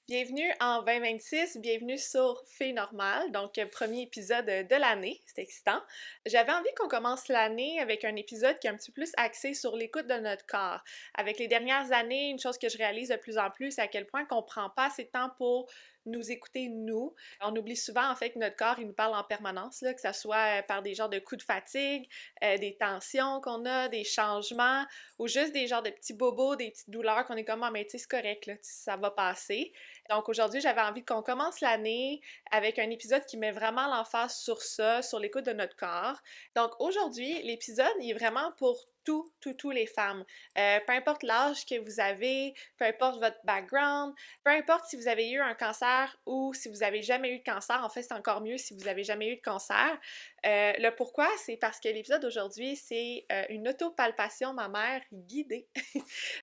Bienvenue en 2026, bienvenue sur Filles Normales, donc premier épisode de l'année, c'est excitant. J'avais envie qu'on commence l'année avec un épisode qui est un petit peu plus axé sur l'écoute de notre corps. Avec les dernières années, une chose que je réalise de plus en plus, c'est à quel point qu'on prend pas assez de temps pour nous écouter nous. On oublie souvent en fait que notre corps, il nous parle en permanence, là, que ce soit par des genres de coups de fatigue, des tensions qu'on a, des changements, ou juste des genres de petits bobos, des petites douleurs qu'on est comme « Ah, mais tu sais, c'est correct, là, ça va passer ». Donc aujourd'hui, j'avais envie qu'on commence l'année avec un épisode qui met vraiment l'emphase sur ça, sur l'écoute de notre corps. Donc aujourd'hui, l'épisode il est vraiment pour tous les femmes. Peu importe l'âge que vous avez, peu importe votre background, peu importe si vous avez eu un cancer ou si vous avez jamais eu de cancer, en fait c'est encore mieux si vous avez jamais eu de cancer. Le pourquoi, c'est parce que l'épisode d'aujourd'hui, c'est une autopalpation mammaire guidée.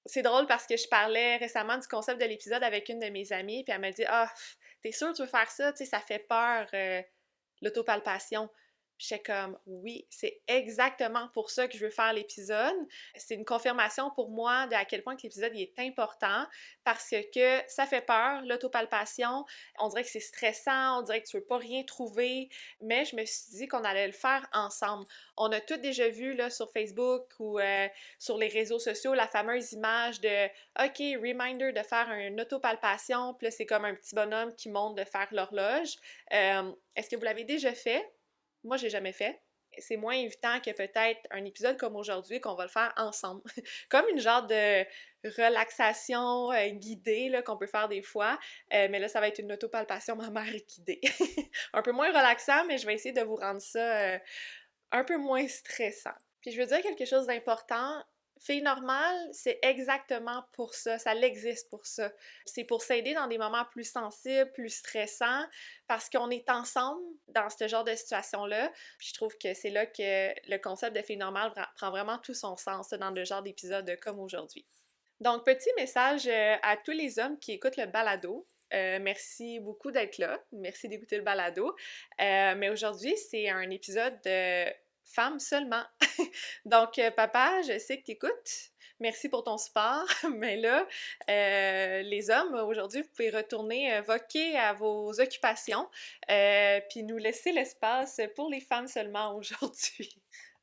C'est drôle parce que je parlais récemment du concept de l'épisode avec une de mes amies, puis elle m'a dit Ah, t'es sûre que tu veux faire ça? Tu sais, ça fait peur, l'autopalpation. J'étais comme oui, c'est exactement pour ça que je veux faire l'épisode. C'est une confirmation pour moi de à quel point que l'épisode il est important parce que ça fait peur, l'autopalpation. On dirait que c'est stressant, on dirait que tu veux pas rien trouver, mais je me suis dit qu'on allait le faire ensemble. On a toutes déjà vu là, sur Facebook ou sur les réseaux sociaux la fameuse image de OK, reminder de faire une autopalpation, puis là, c'est comme un petit bonhomme qui monte de faire l'horloge. Est-ce que vous l'avez déjà fait? Moi, j'ai jamais fait. C'est moins évitant que peut-être un épisode comme aujourd'hui qu'on va le faire ensemble. Comme une genre de relaxation guidée là, qu'on peut faire des fois. Mais là, ça va être une autopalpation mammaire guidée. Un peu moins relaxant, mais je vais essayer de vous rendre ça un peu moins stressant. Puis je veux dire quelque chose d'important. Fille normale, c'est exactement pour ça l'existe pour ça. C'est pour s'aider dans des moments plus sensibles, plus stressants, parce qu'on est ensemble dans ce genre de situation-là. Puis je trouve que c'est là que le concept de fille normale prend vraiment tout son sens dans le genre d'épisode comme aujourd'hui. Donc, petit message à tous les hommes qui écoutent le balado. Merci beaucoup d'être là. Merci d'écouter le balado. Mais aujourd'hui, c'est un épisode de femmes seulement. Donc, papa, je sais que tu écoutes. Merci pour ton support. Mais là, les hommes, aujourd'hui, vous pouvez retourner voquer à vos occupations puis nous laisser l'espace pour les femmes seulement aujourd'hui.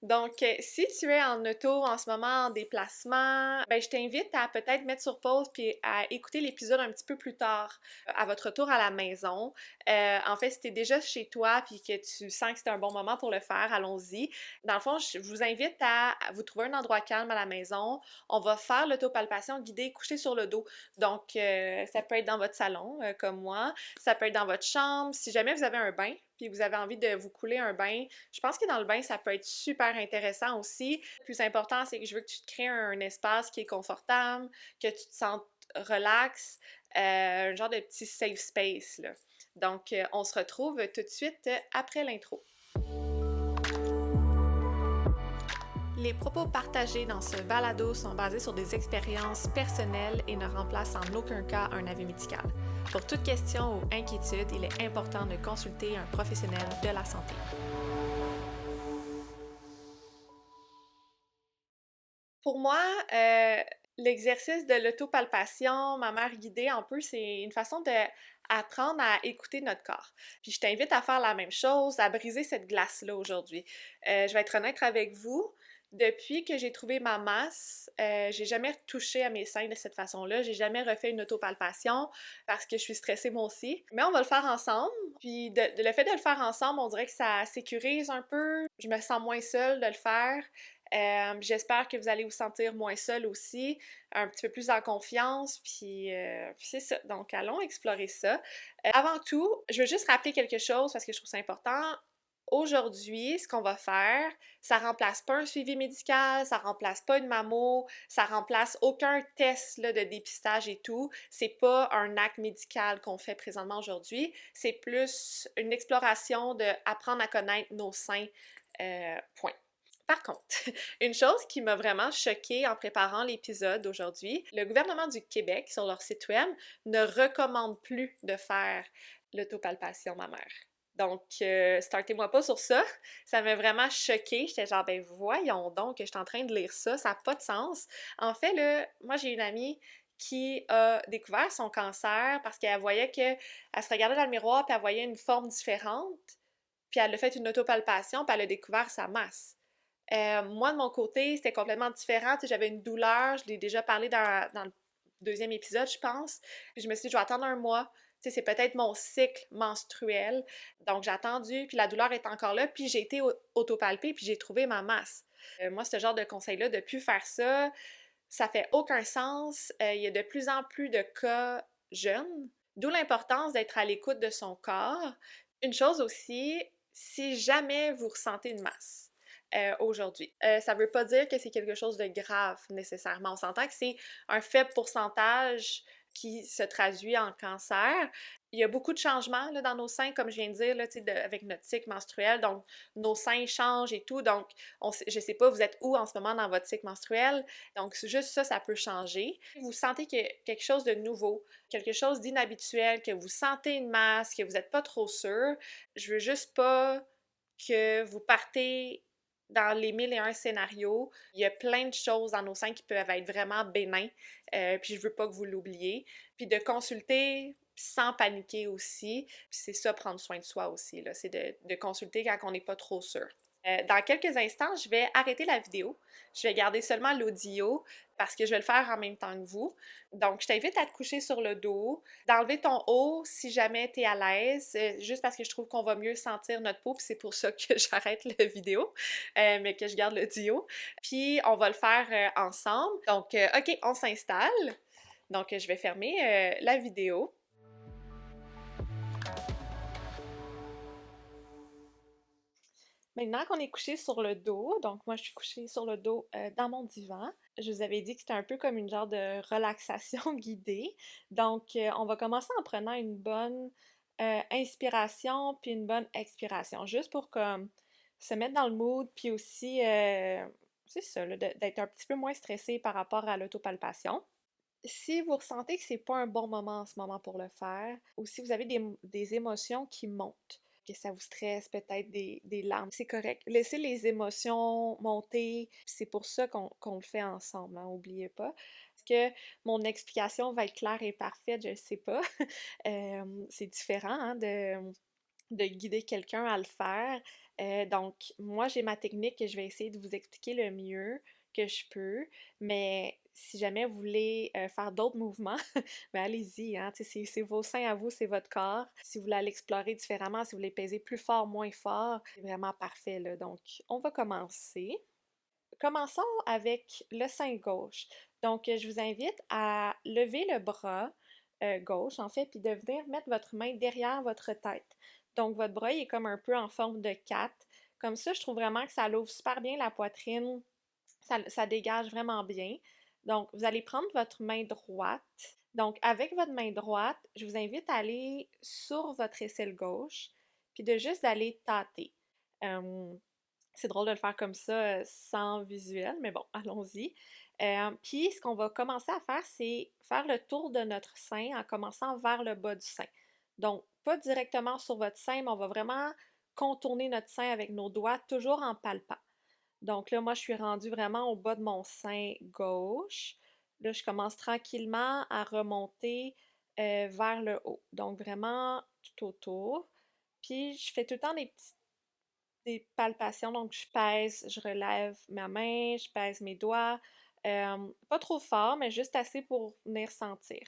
Donc, si tu es en auto en ce moment, en déplacement, ben je t'invite à peut-être mettre sur pause puis à écouter l'épisode un petit peu plus tard, à votre retour à la maison. En fait, si tu es déjà chez toi puis que tu sens que c'est un bon moment pour le faire, allons-y. Dans le fond, je vous invite à vous trouver un endroit calme à la maison. On va faire l'autopalpation guidée couché sur le dos. Donc, ça peut être dans votre salon, comme moi. Ça peut être dans votre chambre. Si jamais vous avez un bain, puis vous avez envie de vous couler un bain, je pense que dans le bain, ça peut être super intéressant aussi. Le plus important, c'est que je veux que tu te crées un espace qui est confortable, que tu te sentes relax, un genre de petit safe space, là. Donc, on se retrouve tout de suite après l'intro. Les propos partagés dans ce balado sont basés sur des expériences personnelles et ne remplacent en aucun cas un avis médical. Pour toute question ou inquiétude, il est important de consulter un professionnel de la santé. Pour moi, l'exercice de l'autopalpation, ma mère guidée, un peu, c'est une façon de apprendre à écouter notre corps. Puis je t'invite à faire la même chose, à briser cette glace-là aujourd'hui. Je vais être honnête avec vous, depuis que j'ai trouvé ma masse, j'ai jamais touché à mes seins de cette façon-là. J'ai jamais refait une autopalpation parce que je suis stressée moi aussi. Mais on va le faire ensemble. Puis le fait de le faire ensemble, on dirait que ça sécurise un peu. Je me sens moins seule de le faire. J'espère que vous allez vous sentir moins seul aussi, un petit peu plus en confiance, puis c'est ça. Donc, allons explorer ça. Avant tout, je veux juste rappeler quelque chose parce que je trouve ça important. Aujourd'hui, ce qu'on va faire, ça remplace pas un suivi médical, ça remplace pas une mammo, ça remplace aucun test là, de dépistage et tout. C'est pas un acte médical qu'on fait présentement aujourd'hui. C'est plus une exploration de apprendre à connaître nos seins. Point. Par contre, une chose qui m'a vraiment choquée en préparant l'épisode d'aujourd'hui, le gouvernement du Québec, sur leur site web, ne recommande plus de faire l'autopalpation mammaire. Donc, startez-moi pas sur ça. Ça m'a vraiment choquée. J'étais genre, ben voyons donc que je suis en train de lire ça, ça n'a pas de sens. En fait, là, moi j'ai une amie qui a découvert son cancer parce qu'elle voyait qu'elle se regardait dans le miroir puis elle voyait une forme différente, puis elle a fait une autopalpation puis elle a découvert sa masse. Moi, de mon côté, c'était complètement différent. Tu sais, j'avais une douleur, je l'ai déjà parlé dans le deuxième épisode, je pense. Puis je me suis dit, je vais attendre un mois. Tu sais, c'est peut-être mon cycle menstruel. Donc, j'ai attendu, puis la douleur est encore là, puis j'ai été autopalpée, puis j'ai trouvé ma masse. Moi, ce genre de conseil-là, de plus faire ça, ça fait aucun sens. Il y a de plus en plus de cas jeunes, d'où l'importance d'être à l'écoute de son corps. Une chose aussi, si jamais vous ressentez une masse, aujourd'hui. Ça veut pas dire que c'est quelque chose de grave nécessairement. On s'entend que c'est un faible pourcentage qui se traduit en cancer. Il y a beaucoup de changements là, dans nos seins, comme je viens de dire, là, avec notre cycle menstruel. Donc, nos seins changent et tout. Donc, je sais pas, vous êtes où en ce moment dans votre cycle menstruel. Donc, c'est juste ça, ça peut changer. Vous sentez que quelque chose de nouveau, quelque chose d'inhabituel, que vous sentez une masse, que vous n'êtes pas trop sûr. Je veux juste pas que vous partez dans les mille et un scénarios. Il y a plein de choses dans nos seins qui peuvent être vraiment bénins, puis je veux pas que vous l'oubliez. Puis de consulter sans paniquer aussi, puis c'est ça, prendre soin de soi aussi, là, c'est de consulter quand on n'est pas trop sûr. Dans quelques instants, je vais arrêter la vidéo. Je vais garder seulement l'audio parce que je vais le faire en même temps que vous. Donc, je t'invite à te coucher sur le dos, d'enlever ton haut si jamais tu es à l'aise, juste parce que je trouve qu'on va mieux sentir notre peau, puis c'est pour ça que j'arrête la vidéo, mais que je garde l'audio. Puis, on va le faire ensemble. Donc, OK, on s'installe. Donc, je vais fermer la vidéo. Maintenant qu'on est couché sur le dos, donc moi je suis couchée sur le dos dans mon divan, je vous avais dit que c'était un peu comme une genre de relaxation guidée. Donc on va commencer en prenant une bonne inspiration puis une bonne expiration, juste pour comme se mettre dans le mood puis aussi, c'est ça, là, d'être un petit peu moins stressé par rapport à l'autopalpation. Si vous ressentez que c'est pas un bon moment en ce moment pour le faire, ou si vous avez des émotions qui montent, que ça vous stresse, peut-être des larmes, c'est correct. Laissez les émotions monter, c'est pour ça qu'on le fait ensemble, hein, oubliez pas. Est-ce que mon explication va être claire et parfaite? Je sais pas. C'est différent hein, de guider quelqu'un à le faire. Donc, moi, j'ai ma technique que je vais essayer de vous expliquer le mieux que je peux, mais si jamais vous voulez faire d'autres mouvements, ben allez-y, hein, c'est vos seins à vous, c'est votre corps. Si vous voulez l'explorer différemment, si vous voulez peser plus fort, moins fort, c'est vraiment parfait, là. Donc, on va commencer. Commençons avec le sein gauche. Donc, je vous invite à lever le bras gauche, en fait, puis de venir mettre votre main derrière votre tête. Donc, votre bras il est comme un peu en forme de 4. Comme ça, je trouve vraiment que ça l'ouvre super bien la poitrine. Ça dégage vraiment bien. Donc, vous allez prendre votre main droite. Donc, avec votre main droite, je vous invite à aller sur votre aisselle gauche, puis de juste d'aller tâter. C'est drôle de le faire comme ça, sans visuel, mais bon, allons-y. Puis, ce qu'on va commencer à faire, c'est faire le tour de notre sein en commençant vers le bas du sein. Donc, pas directement sur votre sein, mais on va vraiment contourner notre sein avec nos doigts, toujours en palpant. Donc là, moi, je suis rendue vraiment au bas de mon sein gauche. Là, je commence tranquillement à remonter vers le haut. Donc vraiment tout autour. Puis, je fais tout le temps des palpations. Donc, je pèse, je relève ma main, je pèse mes doigts. Pas trop fort, mais juste assez pour venir sentir.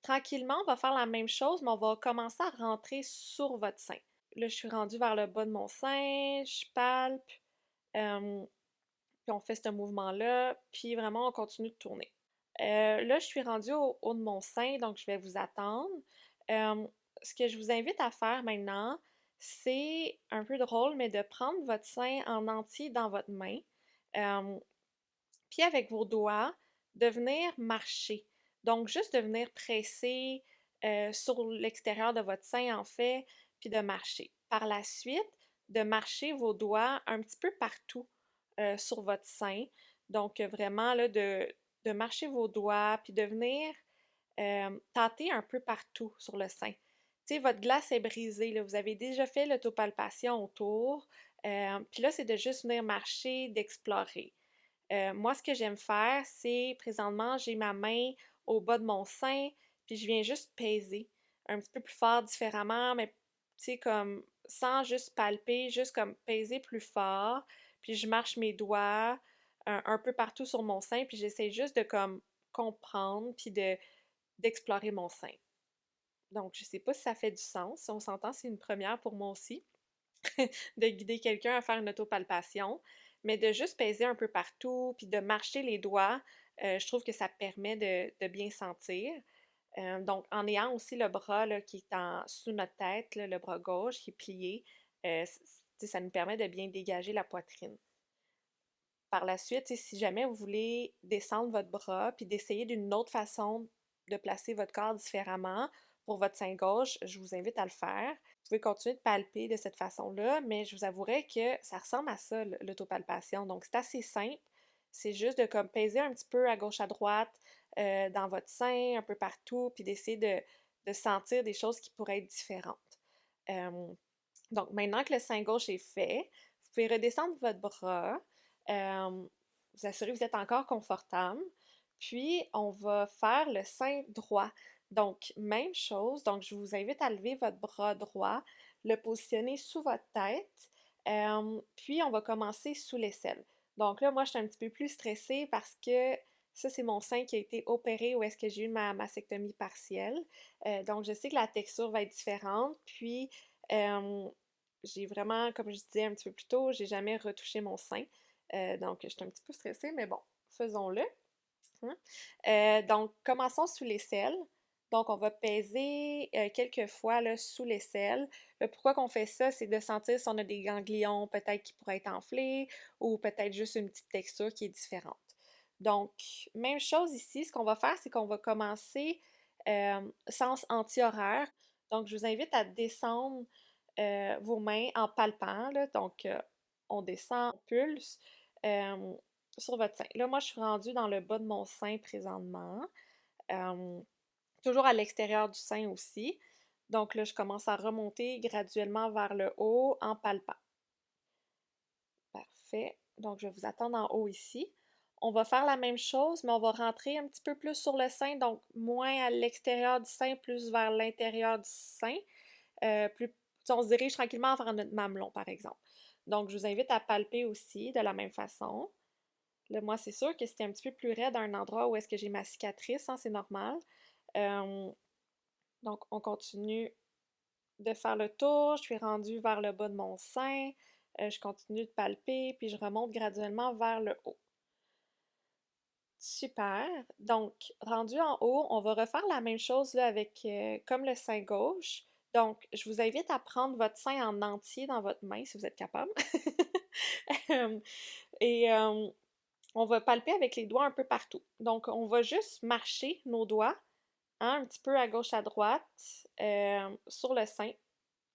Tranquillement, on va faire la même chose, mais on va commencer à rentrer sur votre sein. Là, je suis rendue vers le bas de mon sein, je palpe. Euh, Puis on fait ce mouvement-là, puis vraiment on continue de tourner. Là, je suis rendue au haut de mon sein, donc je vais vous attendre. Euh, Ce que je vous invite à faire maintenant, c'est un peu drôle, mais de prendre votre sein en entier dans votre main, euh, puis avec vos doigts, de venir marcher. Donc, juste de venir presser sur l'extérieur de votre sein, en fait, puis de marcher. Par la suite, de marcher vos doigts un petit peu partout sur votre sein. Donc, vraiment, là, de marcher vos doigts, puis de venir tâter un peu partout sur le sein. Tu sais, votre glace est brisée, là, vous avez déjà fait l'autopalpation autour, puis là, c'est de juste venir marcher, d'explorer. Moi, ce que j'aime faire, c'est présentement, j'ai ma main au bas de mon sein, puis je viens juste peser un petit peu plus fort, différemment, mais tu sais, comme sans juste palper, juste comme peser plus fort, puis je marche mes doigts un peu partout sur mon sein, puis j'essaie juste de comme comprendre, puis d'explorer mon sein. Donc, je sais pas si ça fait du sens. Si on s'entend, c'est une première pour moi aussi, de guider quelqu'un à faire une autopalpation, mais de juste peser un peu partout, puis de marcher les doigts, je trouve que ça permet de bien sentir. Donc, en ayant aussi le bras là, qui est sous notre tête, là, le bras gauche qui est plié, ça nous permet de bien dégager la poitrine. Par la suite, si jamais vous voulez descendre votre bras, puis d'essayer d'une autre façon de placer votre corps différemment pour votre sein gauche, je vous invite à le faire. Vous pouvez continuer de palper de cette façon-là, mais je vous avouerai que ça ressemble à ça, l'autopalpation. Donc, c'est assez simple. C'est juste de comme peser un petit peu à gauche, à droite, dans votre sein, un peu partout, puis d'essayer de sentir des choses qui pourraient être différentes. Euh, donc, maintenant que le sein gauche est fait, vous pouvez redescendre votre bras, vous assurer que vous êtes encore confortable, puis on va faire le sein droit. Donc, même chose, donc je vous invite à lever votre bras droit, le positionner sous votre tête, puis on va commencer sous l'aisselle. Donc là, moi, je suis un petit peu plus stressée parce que ça, c'est mon sein qui a été opéré où est-ce que j'ai eu ma mastectomie partielle. Donc, je sais que la texture va être différente, puis euh, j'ai vraiment, comme je disais un petit peu plus tôt, j'ai jamais retouché mon sein. Donc, je suis un petit peu stressée, mais bon, faisons-le. Hein. Donc, commençons sous l'aisselle. Donc, on va peser quelques fois là, sous l'aisselle. Pourquoi qu'on fait ça? C'est de sentir si on a des ganglions peut-être qui pourraient être enflés ou peut-être juste une petite texture qui est différente. Donc, même chose ici, ce qu'on va faire, c'est qu'on va commencer sens anti-horaire. Donc, je vous invite à descendre vos mains en palpant, là. Donc, on descend, on pulse euh, sur votre sein. Là, moi, je suis rendue dans le bas de mon sein présentement. Euh, Toujours à l'extérieur du sein aussi. Donc là, je commence à remonter graduellement vers le haut en palpant. Parfait. Donc, je vais vous attendre en haut ici. On va faire la même chose, mais on va rentrer un petit peu plus sur le sein, donc moins à l'extérieur du sein, plus vers l'intérieur du sein. Plus, on se dirige tranquillement vers notre mamelon, par exemple. Donc, je vous invite à palper aussi de la même façon. Là, moi, c'est sûr que c'était un petit peu plus raide à un endroit où est-ce que j'ai ma cicatrice, hein, c'est normal. Euh, donc, on continue de faire le tour. Je suis rendue vers le bas de mon sein. Je continue de palper, puis je remonte graduellement vers le haut. Super. Donc, rendu en haut, on va refaire la même chose là, avec comme le sein gauche. Donc, je vous invite à prendre votre sein en entier dans votre main si vous êtes capable. Euh, Et on va palper avec les doigts un peu partout. Donc, on va juste marcher nos doigts hein, un petit peu à gauche, à droite sur le sein.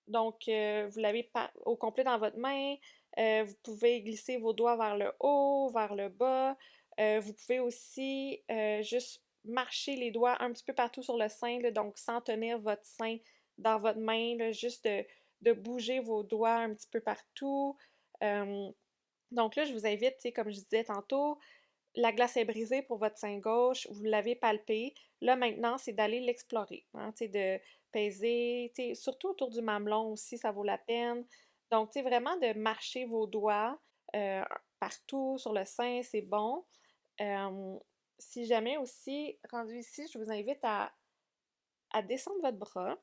Donc, vous l'avez au complet dans votre main. Vous pouvez glisser vos doigts vers le haut, vers le bas. Vous pouvez aussi juste marcher les doigts un petit peu partout sur le sein, là, donc sans tenir votre sein dans votre main, là, juste de bouger vos doigts un petit peu partout. Euh, donc là, je vous invite, comme je disais tantôt, la glace est brisée pour votre sein gauche, vous l'avez palpé. Là, maintenant, c'est d'aller l'explorer, hein, de peser, surtout autour du mamelon aussi, ça vaut la peine. Donc, vraiment de marcher vos doigts partout sur le sein, c'est bon. Euh, Si jamais aussi, rendu ici, je vous invite à descendre votre bras.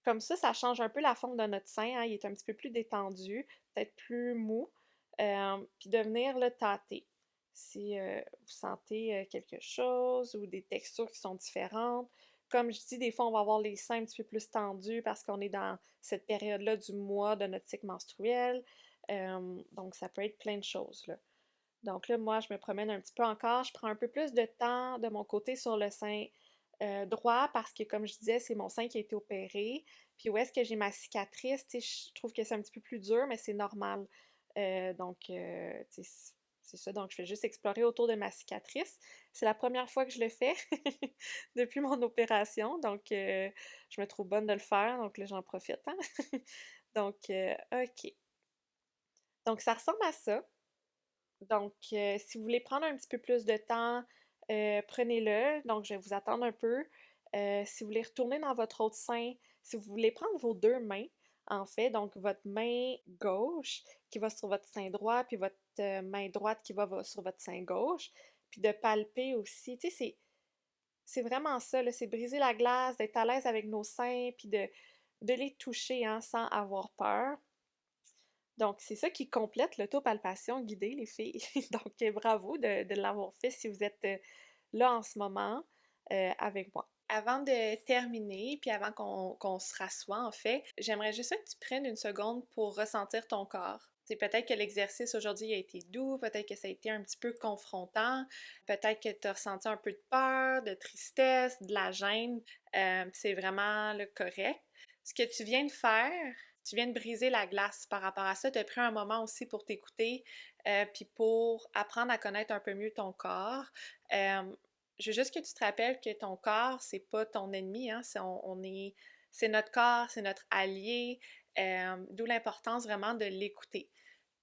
Comme ça change un peu la forme de notre sein, hein, il est un petit peu plus détendu, peut-être plus mou. Puis de venir le tâter. Si vous sentez quelque chose ou des textures qui sont différentes. Comme je dis, des fois, on va avoir les seins un petit peu plus tendus parce qu'on est dans cette période-là du mois de notre cycle menstruel. Donc, ça peut être plein de choses, là. Donc là, moi, je me promène un petit peu encore. Je prends un peu plus de temps de mon côté sur le sein droit parce que, comme je disais, c'est mon sein qui a été opéré. Puis où est-ce que j'ai ma cicatrice, tu sais, je trouve que c'est un petit peu plus dur, mais c'est normal. Donc, tu sais, c'est ça. Donc, je vais juste explorer autour de ma cicatrice. C'est la première fois que je le fais depuis mon opération. Donc, je me trouve bonne de le faire. Donc là, j'en profite. Hein? Donc, OK. Donc, ça ressemble à ça. Donc, si vous voulez prendre un petit peu plus de temps prenez-le. Donc, je vais vous attendre un peu. Si vous voulez retourner dans votre autre sein, si vous voulez prendre vos deux mains, en fait, donc votre main gauche qui va sur votre sein droit, puis votre main droite qui va sur votre sein gauche, puis de palper aussi. Tu sais, c'est vraiment ça, là, c'est briser la glace, d'être à l'aise avec nos seins, puis de les toucher hein, sans avoir peur. Donc, c'est ça qui complète l'autopalpation guidée, les filles. Donc, bravo de l'avoir fait si vous êtes là en ce moment avec moi. Avant de terminer, puis avant qu'on se rassoie, en fait, j'aimerais juste que tu prennes une seconde pour ressentir ton corps. C'est peut-être que l'exercice aujourd'hui a été doux, peut-être que ça a été un petit peu confrontant, peut-être que tu as ressenti un peu de peur, de tristesse, de la gêne. C'est vraiment le correct. Ce que tu viens de faire, tu viens de briser la glace par rapport à ça. Tu as pris un moment aussi pour t'écouter, puis pour apprendre à connaître un peu mieux ton corps. Je veux juste que tu te rappelles que ton corps, c'est pas ton ennemi, hein? C'est notre corps, c'est notre allié, d'où l'importance vraiment de l'écouter.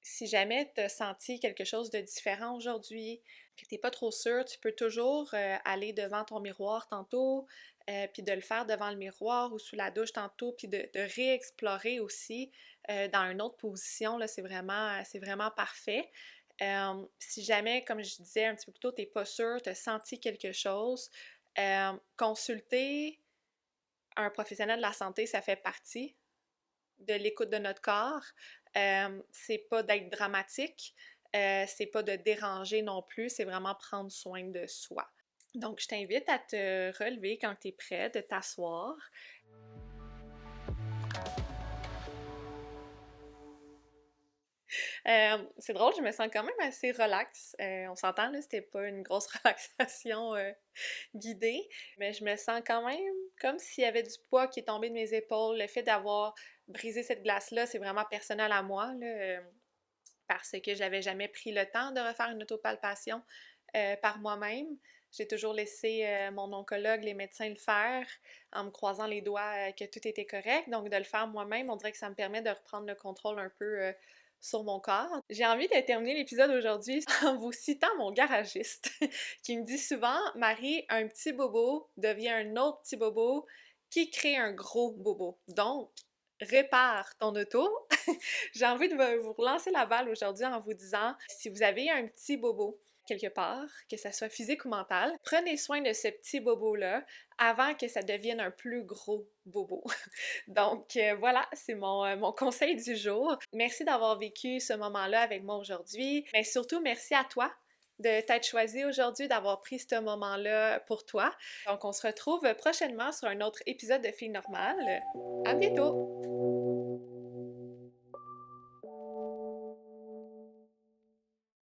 Si jamais tu as senti quelque chose de différent aujourd'hui, puis que tu n'es pas trop sûr, tu peux toujours aller devant ton miroir tantôt, puis de le faire devant le miroir ou sous la douche tantôt, puis de réexplorer aussi dans une autre position, là, c'est vraiment parfait. Si jamais, comme je disais un petit peu plus tôt, tu n'es pas sûr, tu as senti quelque chose, consulter un professionnel de la santé, ça fait partie de l'écoute de notre corps. C'est pas d'être dramatique, c'est pas de déranger non plus, c'est vraiment prendre soin de soi. Donc, je t'invite à te relever quand tu es prêt, de t'asseoir. C'est drôle, je me sens quand même assez relax. On s'entend, là, c'était pas une grosse relaxation guidée, mais je me sens quand même comme s'il y avait du poids qui est tombé de mes épaules. Le fait d'avoir brisé cette glace-là, c'est vraiment personnel à moi, là, parce que j'avais jamais pris le temps de refaire une autopalpation par moi-même. J'ai toujours laissé mon oncologue, les médecins le faire en me croisant les doigts que tout était correct. Donc, de le faire moi-même, on dirait que ça me permet de reprendre le contrôle un peu sur mon corps. J'ai envie de terminer l'épisode aujourd'hui en vous citant mon garagiste qui me dit souvent, Marie, un petit bobo devient un autre petit bobo qui crée un gros bobo. Donc, répare ton auto. J'ai envie de vous relancer la balle aujourd'hui en vous disant, si vous avez un petit bobo quelque part, que ça soit physique ou mental, prenez soin de ce petit bobo-là avant que ça devienne un plus gros bobo. Donc voilà, c'est mon conseil du jour. Merci d'avoir vécu ce moment-là avec moi aujourd'hui, mais surtout merci à toi de t'être choisi aujourd'hui, d'avoir pris ce moment-là pour toi. Donc on se retrouve prochainement sur un autre épisode de Filles normales. À bientôt!